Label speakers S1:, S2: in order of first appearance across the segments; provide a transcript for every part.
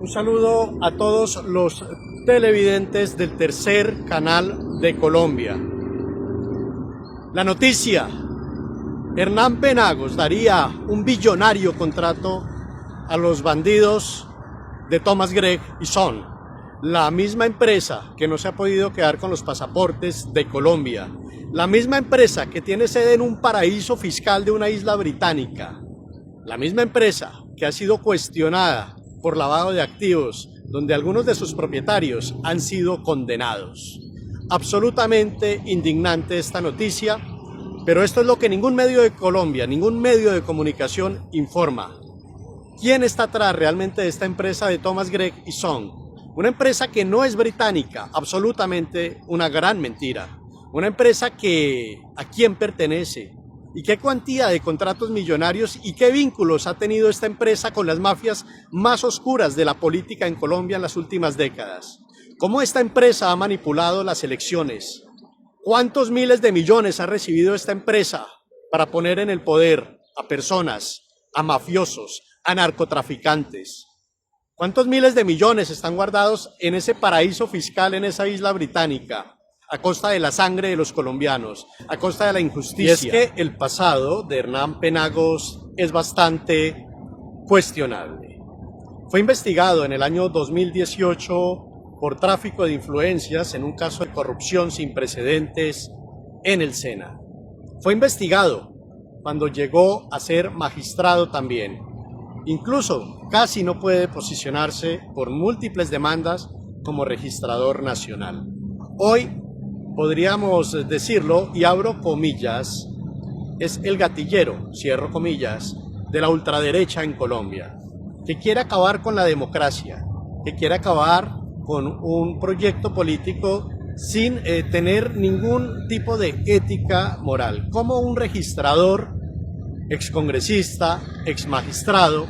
S1: Un saludo a todos los televidentes del tercer canal de Colombia. La noticia: Hernán Penagos daría un billonario contrato a los bandidos de Thomas Gregg y Son, la misma empresa que no se ha podido quedar con los pasaportes de Colombia, la misma empresa que tiene sede en un paraíso fiscal de una isla británica, la misma empresa que ha sido cuestionada por lavado de activos, donde algunos de sus propietarios han sido condenados. Absolutamente indignante esta noticia, pero esto es lo que ningún medio de Colombia, ningún medio de comunicación informa. ¿Quién está atrás realmente de esta empresa de Thomas Gregg y Son? Una empresa que no es británica, absolutamente una gran mentira. Una empresa que ¿a quién pertenece? ¿Y qué cuantía de contratos millonarios y qué vínculos ha tenido esta empresa con las mafias más oscuras de la política en Colombia en las últimas décadas? ¿Cómo esta empresa ha manipulado las elecciones? ¿Cuántos miles de millones ha recibido esta empresa para poner en el poder a personas, a mafiosos, a narcotraficantes? ¿Cuántos miles de millones están guardados en ese paraíso fiscal, en esa isla británica, a costa de la sangre de los colombianos, a costa de la injusticia? Y es que el pasado de Hernán Penagos es bastante cuestionable. Fue investigado en el año 2018 por tráfico de influencias en un caso de corrupción sin precedentes en el SENA. Fue investigado cuando llegó a ser magistrado también. Incluso casi no puede posicionarse por múltiples demandas como registrador nacional. Hoy podríamos decirlo, y abro comillas, es el gatillero, cierro comillas, de la ultraderecha en Colombia, que quiere acabar con la democracia, que quiere acabar con un proyecto político sin tener ningún tipo de ética moral. Como un registrador, excongresista, exmagistrado,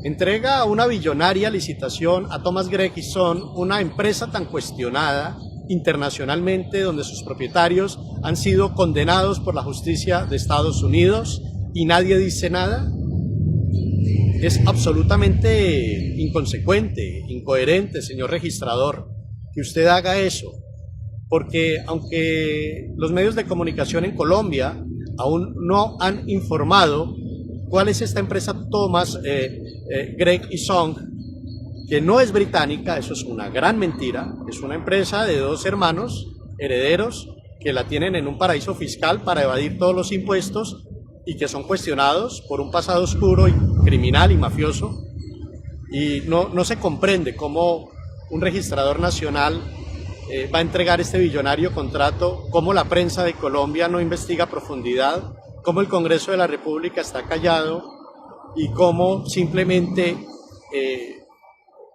S1: entrega una billonaria licitación a Thomas Gregg y Son, una empresa tan cuestionada internacionalmente, donde sus propietarios han sido condenados por la justicia de Estados Unidos y nadie dice nada. Es absolutamente inconsecuente, incoherente, señor registrador, que usted haga eso, porque aunque los medios de comunicación en Colombia aún no han informado cuál es esta empresa Thomas Gregg y Son, que no es británica, eso es una gran mentira, es una empresa de dos hermanos herederos que la tienen en un paraíso fiscal para evadir todos los impuestos y que son cuestionados por un pasado oscuro y criminal y mafioso, y no se comprende cómo un registrador nacional va a entregar este billonario contrato, cómo la prensa de Colombia no investiga a profundidad, cómo el Congreso de la República está callado y cómo simplemente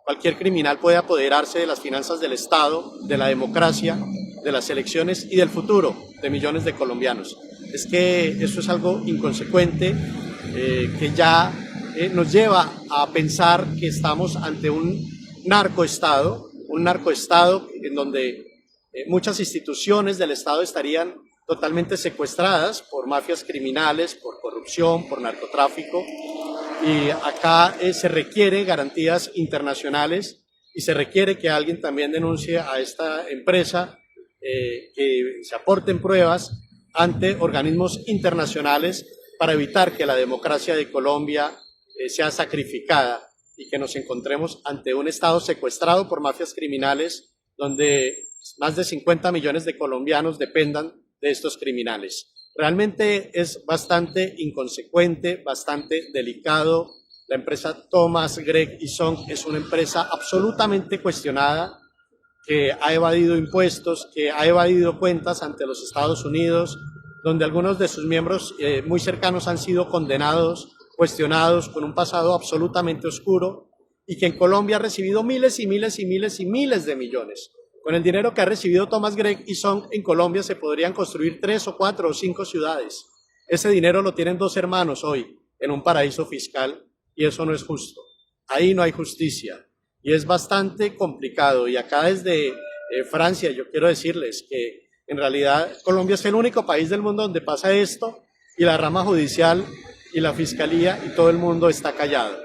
S1: cualquier criminal puede apoderarse de las finanzas del Estado, de la democracia, de las elecciones y del futuro de millones de colombianos. Es que eso es algo inconsecuente que ya nos lleva a pensar que estamos ante un narcoestado en donde muchas instituciones del Estado estarían totalmente secuestradas por mafias criminales, por corrupción, por narcotráfico. Y acá se requiere garantías internacionales y se requiere que alguien también denuncie a esta empresa, que se aporten pruebas ante organismos internacionales para evitar que la democracia de Colombia sea sacrificada y que nos encontremos ante un Estado secuestrado por mafias criminales donde más de 50 millones de colombianos dependan de estos criminales. Realmente es bastante inconsecuente, bastante delicado. La empresa Thomas Gregg y Son es una empresa absolutamente cuestionada, que ha evadido impuestos, que ha evadido cuentas ante los Estados Unidos, donde algunos de sus miembros muy cercanos han sido condenados, cuestionados, con un pasado absolutamente oscuro, y que en Colombia ha recibido miles y miles y miles y miles de millones. Con el dinero que ha recibido Thomas Gregg y Son en Colombia se podrían construir 3 o 4 o 5 ciudades. Ese dinero lo tienen dos hermanos hoy en un paraíso fiscal y eso no es justo. Ahí no hay justicia y es bastante complicado. Y acá desde Francia yo quiero decirles que en realidad Colombia es el único país del mundo donde pasa esto y la rama judicial y la fiscalía y todo el mundo está callado.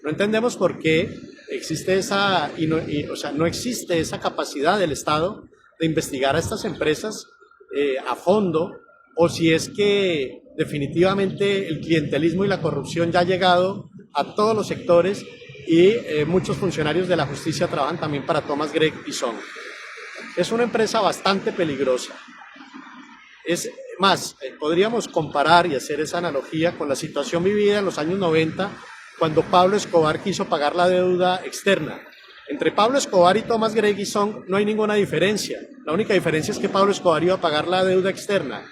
S1: No entendemos por qué existe esa, o sea, no existe esa capacidad del Estado de investigar a estas empresas a fondo, o si es que definitivamente el clientelismo y la corrupción ya ha llegado a todos los sectores y muchos funcionarios de la justicia trabajan también para Thomas Gregg y Son. Es una empresa bastante peligrosa. Es más, podríamos comparar y hacer esa analogía con la situación vivida en los años 90, cuando Pablo Escobar quiso pagar la deuda externa. Entre Pablo Escobar y Thomas Gregg y Son no hay ninguna diferencia. La única diferencia es que Pablo Escobar iba a pagar la deuda externa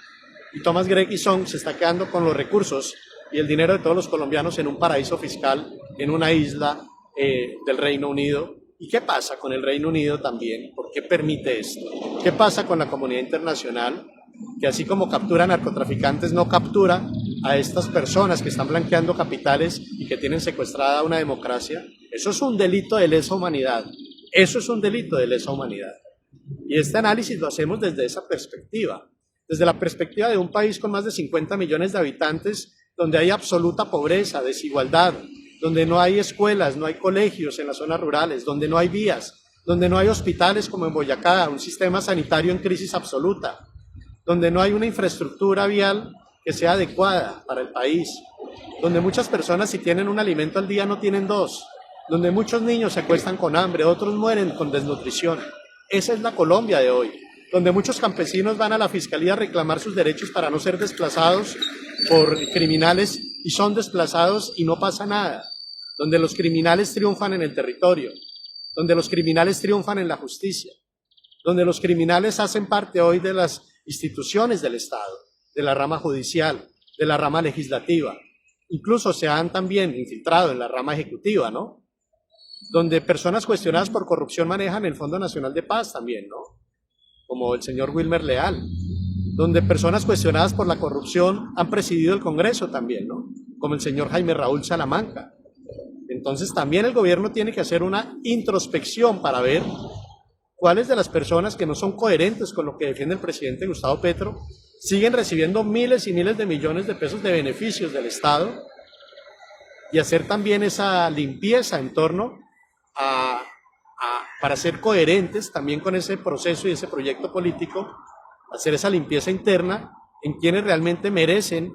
S1: y Thomas Gregg y Son se está quedando con los recursos y el dinero de todos los colombianos en un paraíso fiscal, en una isla del Reino Unido. ¿Y qué pasa con el Reino Unido también? ¿Por qué permite esto? ¿Qué pasa con la comunidad internacional? Que así como captura narcotraficantes, no captura a estas personas que están blanqueando capitales y que tienen secuestrada una democracia. Eso es un delito de lesa humanidad. Eso es un delito de lesa humanidad. Y este análisis lo hacemos desde esa perspectiva, desde la perspectiva de un país con más de 50 millones de habitantes, donde hay absoluta pobreza, desigualdad, donde no hay escuelas, no hay colegios en las zonas rurales, donde no hay vías, donde no hay hospitales como en Boyacá, un sistema sanitario en crisis absoluta, donde no hay una infraestructura vial que sea adecuada para el país, donde muchas personas si tienen un alimento al día no tienen dos, donde muchos niños se acuestan con hambre, otros mueren con desnutrición. Esa es la Colombia de hoy, donde muchos campesinos van a la fiscalía a reclamar sus derechos para no ser desplazados por criminales y son desplazados y no pasa nada, donde los criminales triunfan en el territorio, donde los criminales triunfan en la justicia, donde los criminales hacen parte hoy de las instituciones del Estado, de la rama judicial, de la rama legislativa, incluso se han también infiltrado en la rama ejecutiva, ¿no? Donde personas cuestionadas por corrupción manejan el Fondo Nacional de Paz también, ¿no? Como el señor Wilmer Leal, donde personas cuestionadas por la corrupción han presidido el Congreso también, ¿no? Como el señor Jaime Raúl Salamanca. Entonces también el gobierno tiene que hacer una introspección para ver cuáles de las personas que no son coherentes con lo que defiende el presidente Gustavo Petro siguen recibiendo miles y miles de millones de pesos de beneficios del Estado, y hacer también esa limpieza en torno para ser coherentes también con ese proceso y ese proyecto político, hacer esa limpieza interna en quienes realmente merecen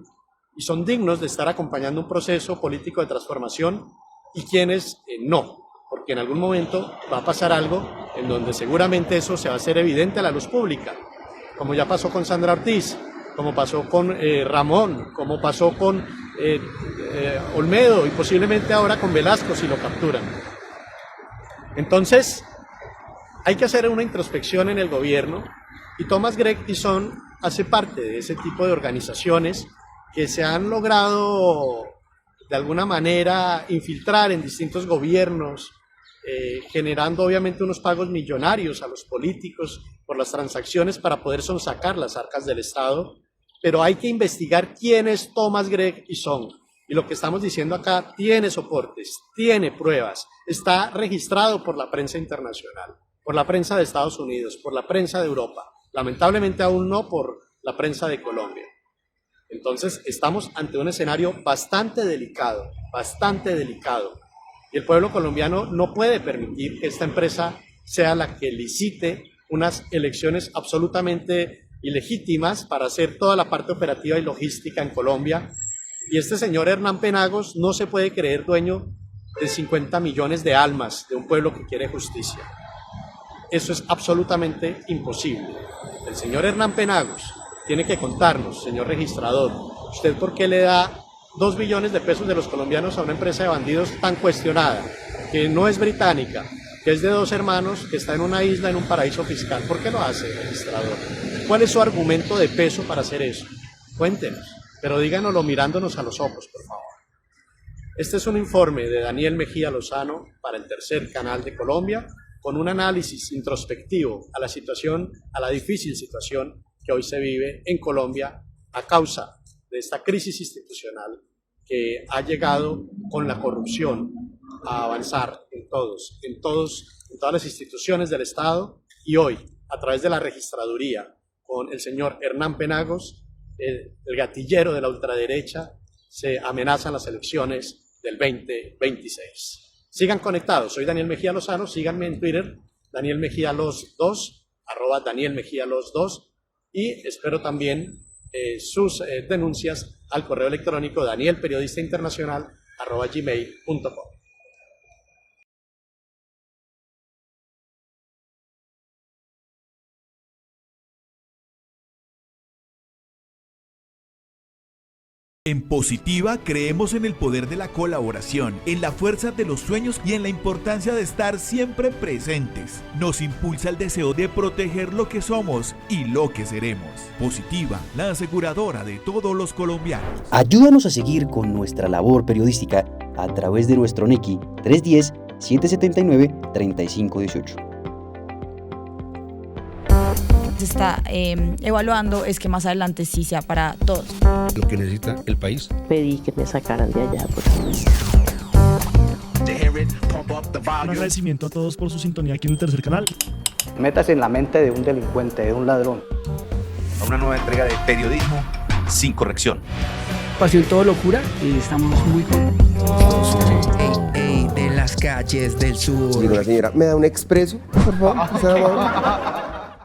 S1: y son dignos de estar acompañando un proceso político de transformación y quienes no, porque en algún momento va a pasar algo en donde seguramente eso se va a hacer evidente a la luz pública, como ya pasó con Sandra Ortiz, como pasó con Ramón, como pasó con Olmedo y posiblemente ahora con Velasco si lo capturan. Entonces, hay que hacer una introspección en el gobierno y Thomas Gregg y Son hace parte de ese tipo de organizaciones que se han logrado de alguna manera infiltrar en distintos gobiernos, generando obviamente unos pagos millonarios a los políticos por las transacciones para poder sonsacar las arcas del Estado, pero hay que investigar quién es Thomas Gregg y Son. Y lo que estamos diciendo acá tiene soportes, tiene pruebas, está registrado por la prensa internacional, por la prensa de Estados Unidos, por la prensa de Europa, lamentablemente aún no por la prensa de Colombia. Entonces estamos ante un escenario bastante delicado, y el pueblo colombiano no puede permitir que esta empresa sea la que licite unas elecciones absolutamente ilegítimas para hacer toda la parte operativa y logística en Colombia. Y este señor Hernán Penagos no se puede creer dueño de 50 millones de almas de un pueblo que quiere justicia. Eso es absolutamente imposible. El señor Hernán Penagos tiene que contarnos, señor registrador, ¿usted por qué le da 2 billones de pesos de los colombianos a una empresa de bandidos tan cuestionada, que no es británica, que es de 2 hermanos, que está en una isla, en un paraíso fiscal? ¿Por qué lo hace, registrador? ¿Cuál es su argumento de peso para hacer eso? Cuéntenos, pero díganoslo mirándonos a los ojos, por favor. Este es un informe de Daniel Mejía Lozano para el Tercer Canal de Colombia, con un análisis introspectivo a la situación, a la difícil situación que hoy se vive en Colombia a causa de esta crisis institucional que ha llegado con la corrupción a avanzar en todas las instituciones del Estado, y hoy, a través de la registraduría, con el señor Hernán Penagos, el gatillero de la ultraderecha, se amenazan las elecciones del 2026. Sigan conectados, soy Daniel Mejía Lozano, síganme en Twitter, Daniel Mejía Los 2, @Daniel Mejía Los 2, y espero también sus denuncias al correo electrónico danielperiodistainternacional@gmail.com.
S2: En Positiva creemos en el poder de la colaboración, en la fuerza de los sueños y en la importancia de estar siempre presentes. Nos impulsa el deseo de proteger lo que somos y lo que seremos. Positiva, la aseguradora de todos los colombianos.
S3: Ayúdanos a seguir con nuestra labor periodística a través de nuestro NECI 310-779-3518.
S4: Se está evaluando es que más adelante sí sea para todos.
S5: Lo que necesita el país.
S6: Pedí que me sacaran de allá.
S7: Un agradecimiento a todos por su sintonía aquí en el tercer canal.
S8: Métase en la mente de un delincuente, de un ladrón.
S9: A una nueva entrega de periodismo sin corrección.
S6: Pasión todo locura y estamos muy contentos.
S10: De las calles del sur.
S5: Digo, la señora, ¿me da un expreso, por favor?